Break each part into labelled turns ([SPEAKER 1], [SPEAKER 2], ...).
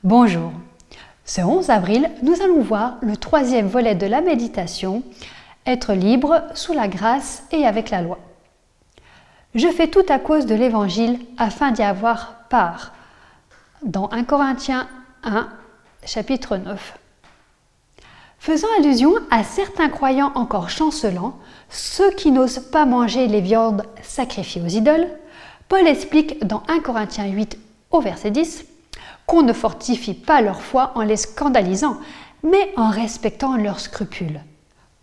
[SPEAKER 1] Bonjour. Ce 11 avril, nous allons voir le troisième volet de la méditation, être libre sous la grâce et avec la loi. Je fais tout à cause de l'Évangile afin d'y avoir part. Dans 1 Corinthiens 1, chapitre 9. Faisant allusion à certains croyants encore chancelants, ceux qui n'osent pas manger les viandes sacrifiées aux idoles, Paul explique dans 1 Corinthiens 8 au verset 10 qu'on ne fortifie pas leur foi en les scandalisant, mais en respectant leurs scrupules.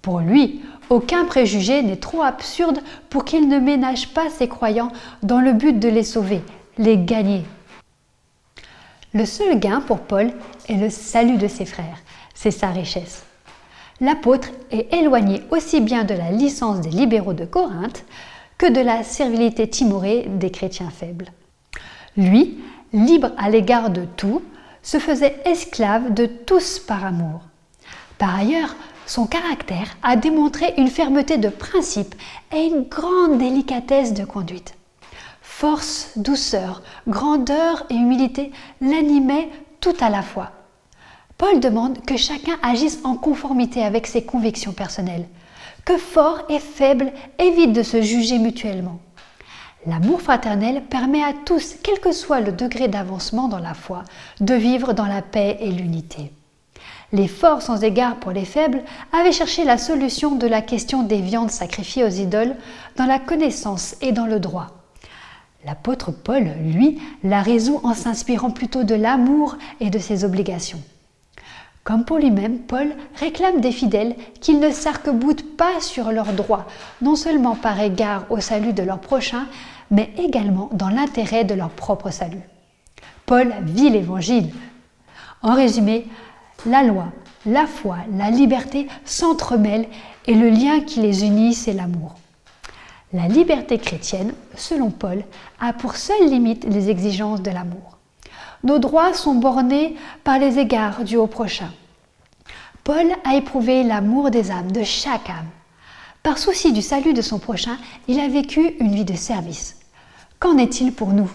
[SPEAKER 1] Pour lui, aucun préjugé n'est trop absurde pour qu'il ne ménage pas ses croyants dans le but de les sauver, les gagner. Le seul gain pour Paul est le salut de ses frères, c'est sa richesse. L'apôtre est éloigné aussi bien de la licence des libéraux de Corinthe que de la servilité timorée des chrétiens faibles. Lui, libre à l'égard de tout, se faisait esclave de tous par amour. Par ailleurs, son caractère a démontré une fermeté de principe et une grande délicatesse de conduite. Force, douceur, grandeur et humilité l'animaient tout à la fois. Paul demande que chacun agisse en conformité avec ses convictions personnelles, que fort et faible évitent de se juger mutuellement. L'amour fraternel permet à tous, quel que soit le degré d'avancement dans la foi, de vivre dans la paix et l'unité. Les forts sans égard pour les faibles avaient cherché la solution de la question des viandes sacrifiées aux idoles dans la connaissance et dans le droit. L'apôtre Paul, lui, la résout en s'inspirant plutôt de l'amour et de ses obligations. Comme pour lui-même, Paul réclame des fidèles qu'ils ne s'arc-boutent pas sur leurs droits, non seulement par égard au salut de leur prochain, mais également dans l'intérêt de leur propre salut. Paul vit l'Évangile. En résumé, la loi, la foi, la liberté s'entremêlent et le lien qui les unit, c'est l'amour. La liberté chrétienne, selon Paul, a pour seule limite les exigences de l'amour. Nos droits sont bornés par les égards dus au prochain. Paul a éprouvé l'amour des âmes, de chaque âme. Par souci du salut de son prochain, il a vécu une vie de service. Qu'en est-il pour nous ?